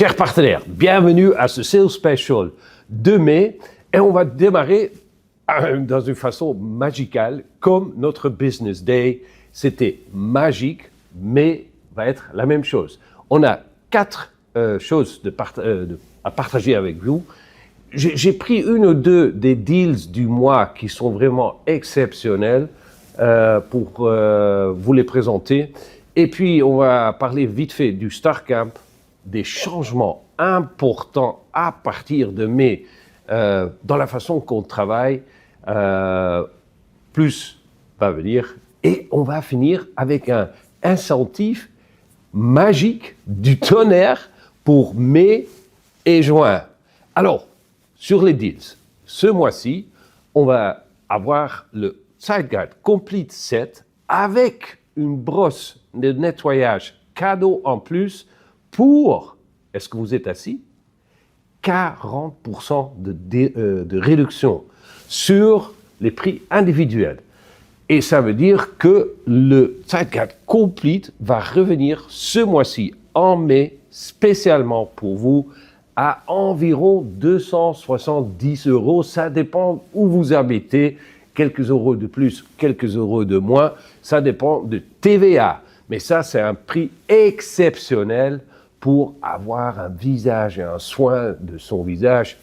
Chers partenaires, bienvenue à ce Sales Special de mai et on va démarrer dans une façon magicale comme notre Business Day. C'était magique, mais va être la même chose. On a 4 choses à partager avec vous. J'ai pris une ou deux des deals du mois qui sont vraiment exceptionnels pour vous les présenter. Et puis, on va parler vite fait du Star Camp, des changements importants à partir de mai dans la façon qu'on travaille. Plus va venir. Et on va finir avec un incentive magique du tonnerre pour mai et juin. Alors, sur les deals, ce mois-ci, on va avoir le SideGuard Complete Set avec une brosse de nettoyage cadeau en plus pour, est-ce que vous êtes assis? 40% de réduction sur les prix individuels. Et ça veut dire que le SideGuard Complete va revenir ce mois-ci en mai, spécialement pour vous, à environ 270 €. Ça dépend où vous habitez, quelques euros de plus, quelques euros de moins. Ça dépend de TVA. Mais ça, c'est un prix exceptionnel pour avoir un visage et un soin de son visage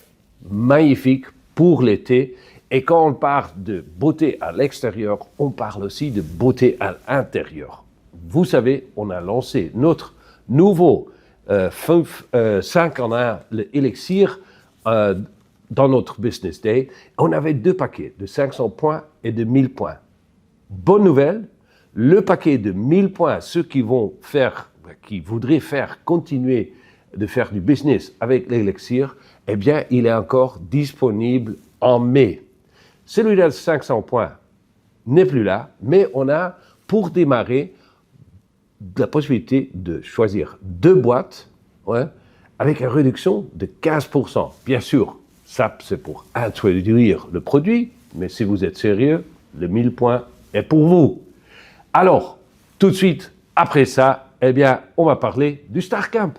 magnifique pour l'été. Et quand on parle de beauté à l'extérieur, on parle aussi de beauté à l'intérieur. Vous savez, on a lancé notre nouveau 5 en 1, l'élixir, dans notre Business Day. On avait 2 paquets de 500 points et de 1000 points. Bonne nouvelle, le paquet de 1000 points, ceux qui voudraient continuer de faire du business avec l'élixir, eh bien, il est encore disponible en mai. Celui-là de 500 points n'est plus là, mais on a, pour démarrer, la possibilité de choisir 2 boîtes avec une réduction de 15%. Bien sûr, ça, c'est pour introduire le produit, mais si vous êtes sérieux, le 1000 points est pour vous. Alors, tout de suite, après ça, eh bien, on va parler du Star Camp.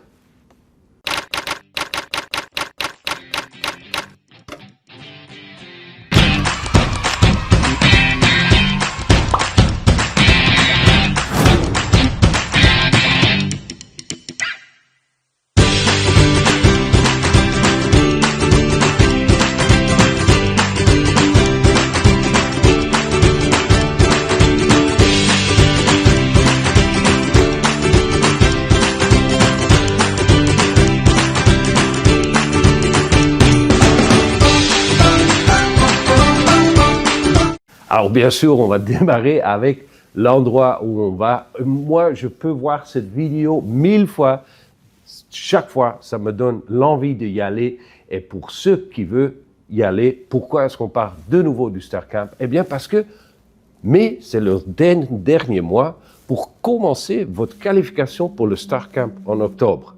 Alors, bien sûr, on va démarrer avec l'endroit où on va. Moi, je peux voir cette vidéo 1000 fois. Chaque fois, ça me donne l'envie d'y aller. Et pour ceux qui veulent y aller, pourquoi est-ce qu'on parle de nouveau du Star Camp? Eh bien, parce que mai, c'est le dernier mois pour commencer votre qualification pour le Star Camp en octobre.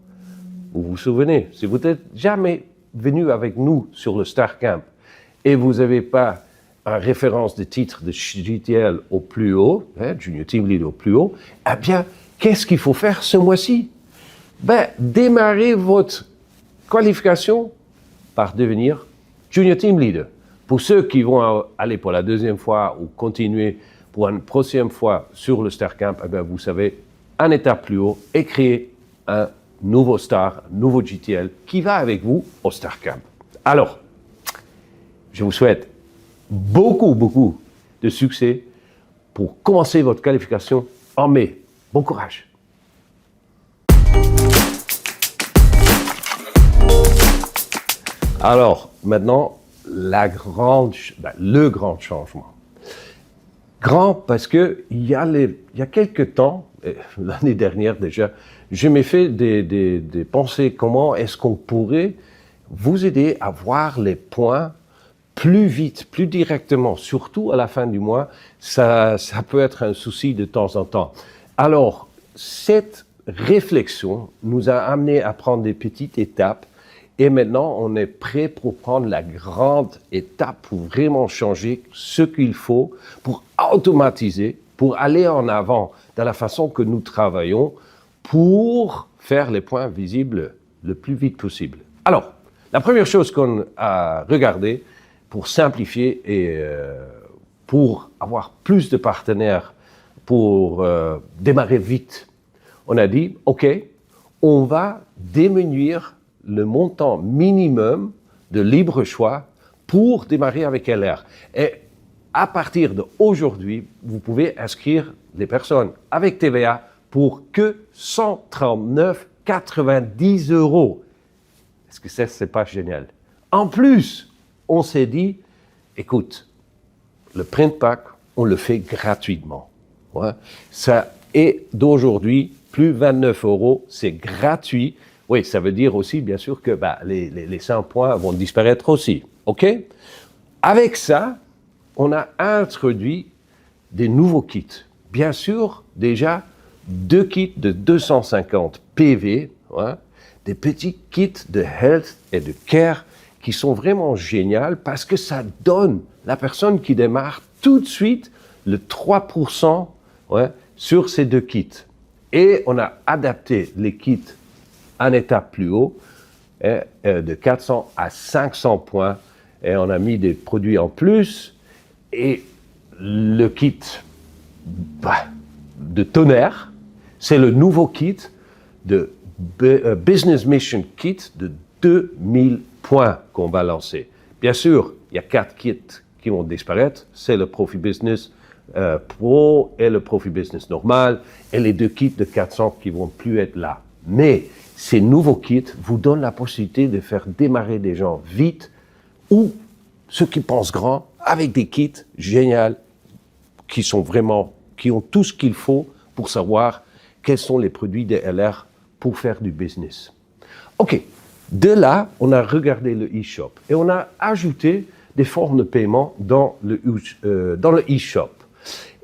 Vous vous souvenez, si vous n'êtes jamais venu avec nous sur le Star Camp et vous n'avez pas en référence de titre de JTL au plus haut, Junior Team Lead au plus haut, eh bien, qu'est-ce qu'il faut faire ce mois-ci? Démarrez votre qualification par devenir Junior Team Leader. Pour ceux qui vont aller pour la 2e fois ou continuer pour une prochaine fois sur le Star Camp, eh bien, vous savez, un étape plus haut et créer un nouveau Star, un nouveau JTL qui va avec vous au Star Camp. Alors, je vous souhaite beaucoup de succès pour commencer votre qualification en mai. Bon courage. Alors, maintenant, le grand changement. Grand parce que il y a quelques temps, l'année dernière déjà, je m'ai fait des pensées comment est-ce qu'on pourrait vous aider à voir les points plus vite, plus directement, surtout à la fin du mois. Ça peut être un souci de temps en temps. Alors, cette réflexion nous a amené à prendre des petites étapes et maintenant, on est prêt pour prendre la grande étape pour vraiment changer ce qu'il faut pour automatiser, pour aller en avant dans la façon que nous travaillons, pour faire les points visibles le plus vite possible. Alors, la première chose qu'on a regardée pour simplifier et pour avoir plus de partenaires, pour démarrer vite, on a dit, OK, on va diminuer le montant minimum de libre choix pour démarrer avec LR. Et à partir d'aujourd'hui, vous pouvez inscrire des personnes avec TVA pour que 139,90 €. Est-ce que c'est pas génial? En plus, on s'est dit, écoute, le print pack, on le fait gratuitement. Ouais. Ça est d'aujourd'hui, plus 29 €, c'est gratuit. Oui, ça veut dire aussi, bien sûr, que les 100 points vont disparaître aussi. OK? Avec ça, on a introduit des nouveaux kits. Bien sûr, déjà, 2 kits de 250 PV, ouais, des petits kits de health et de care qui sont vraiment géniaux parce que ça donne la personne qui démarre tout de suite le 3% ouais, sur ces 2 kits. Et on a adapté les kits en étape plus haut, de 400 à 500 points, et on a mis des produits en plus. Et le kit de tonnerre, c'est le nouveau kit de Business Mission Kit de 2000 points qu'on va lancer. Bien sûr, il y a 4 kits qui vont disparaître. C'est le Profi Business Pro et le Profi Business normal et les 2 kits de 400 qui vont plus être là. Mais ces nouveaux kits vous donnent la possibilité de faire démarrer des gens vite ou ceux qui pensent grand avec des kits géniaux qui ont tout ce qu'il faut pour savoir quels sont les produits des LR pour faire du business. OK. De là, on a regardé le e-shop et on a ajouté des formes de paiement dans le e-shop.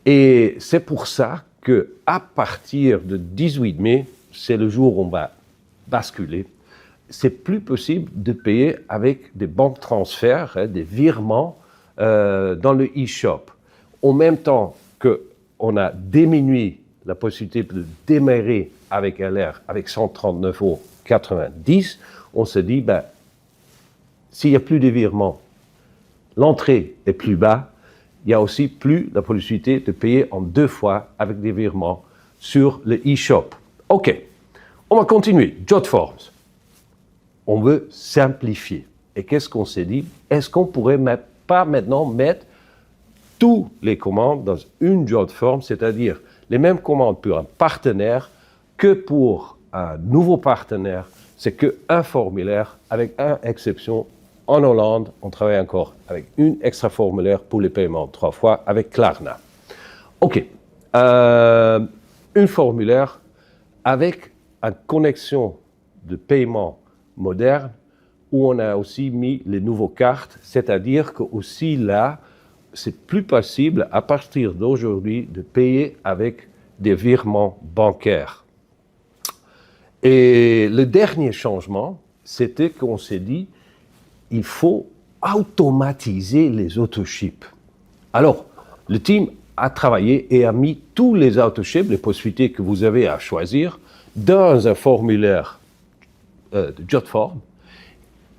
Et c'est pour ça que à partir de 18 mai, c'est le jour où on va basculer, c'est plus possible de payer avec des banques transferts, des virements dans le e-shop. En même temps qu'on a diminué la possibilité de démarrer avec LR avec 139,90 €, on se dit, s'il n'y a plus de virements, l'entrée est plus bas, il n'y a aussi plus la possibilité de payer en 2 fois avec des virements sur le e-shop. OK, on va continuer. JotForms. On veut simplifier. Et qu'est-ce qu'on s'est dit? Est-ce qu'on pourrait pas maintenant mettre toutes les commandes dans une JotForm, c'est-à-dire les mêmes commandes pour un partenaire que pour un nouveau partenaire? C'est qu'un formulaire avec une exception. En Hollande, on travaille encore avec une extra formulaire pour les paiements 3 fois avec Klarna. OK. Un formulaire avec une connexion de paiement moderne où on a aussi mis les nouveaux cartes, c'est-à-dire que aussi là, c'est plus possible à partir d'aujourd'hui de payer avec des virements bancaires. Et le dernier changement, c'était qu'on s'est dit, il faut automatiser les autoships. Alors, le team a travaillé et a mis tous les autoships, les possibilités que vous avez à choisir, dans un formulaire de JotForm.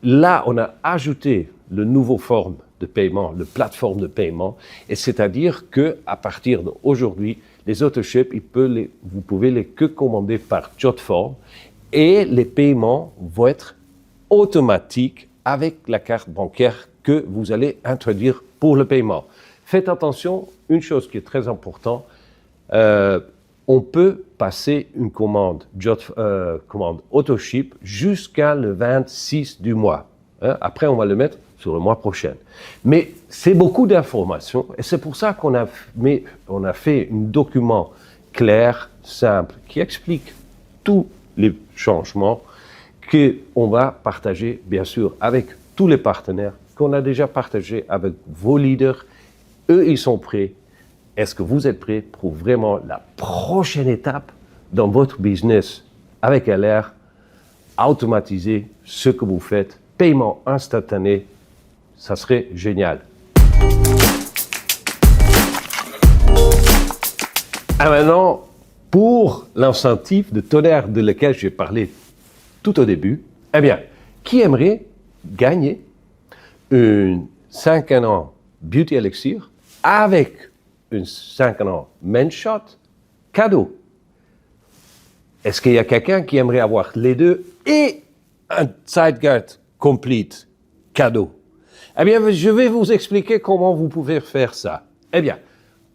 Là, on a ajouté le nouveau forme de paiement, le plateforme de paiement, et c'est-à-dire qu'à partir d'aujourd'hui, les autoships, vous pouvez les que commander par JotForm, et les paiements vont être automatiques avec la carte bancaire que vous allez introduire pour le paiement. Faites attention, une chose qui est très importante, on peut passer une commande autoship jusqu'à le 26 du mois. Après, on va le mettre sur le mois prochain. Mais c'est beaucoup d'informations et c'est pour ça qu'on a fait un document clair, simple, qui explique tous les changements qu'on va partager, bien sûr, avec tous les partenaires, qu'on a déjà partagé avec vos leaders. Eux, ils sont prêts. Est-ce que vous êtes prêts pour vraiment la prochaine étape dans votre business avec LR? Automatiser ce que vous faites, paiement instantané, ça serait génial. Et maintenant, pour l'incentive de tonnerre de lequel j'ai parlé tout au début, Eh bien, qui aimerait gagner une 5 ans Beauty Elixir avec une 5 ans Men's Shot cadeau? Est-ce qu'il y a quelqu'un qui aimerait avoir les deux et un Zeitguard Complete cadeau? Eh bien, je vais vous expliquer comment vous pouvez faire ça. Eh bien,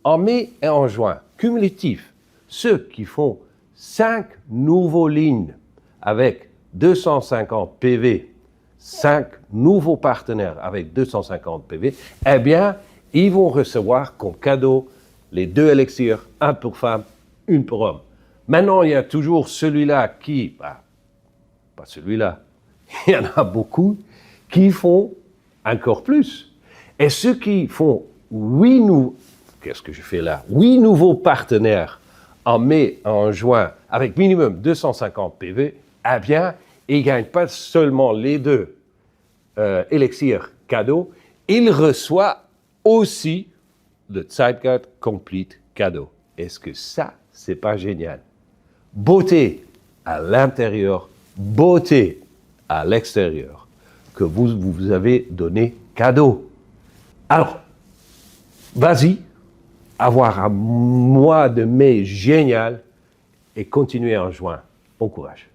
en mai et en juin, cumulatif, ceux qui font 5 nouveaux lignes avec 250 PV, 5 nouveaux partenaires avec 250 PV, eh bien, ils vont recevoir comme cadeau les 2 élixirs, un pour femme, une pour homme. Maintenant, il y a toujours celui-là qui, pas celui-là, il y en a beaucoup qui font encore plus. Et ceux qui font 8 nouveaux partenaires en mai, en juin, avec minimum 250 PV, eh bien, ils ne gagnent pas seulement les 2 élixirs cadeaux, ils reçoivent aussi le Zeitguard Complete cadeau. Est-ce que ça, c'est pas génial? Beauté à l'intérieur, beauté à l'extérieur, que vous avez donné cadeau. Alors, vas-y, avoir un mois de mai génial et continuer en juin. Bon courage.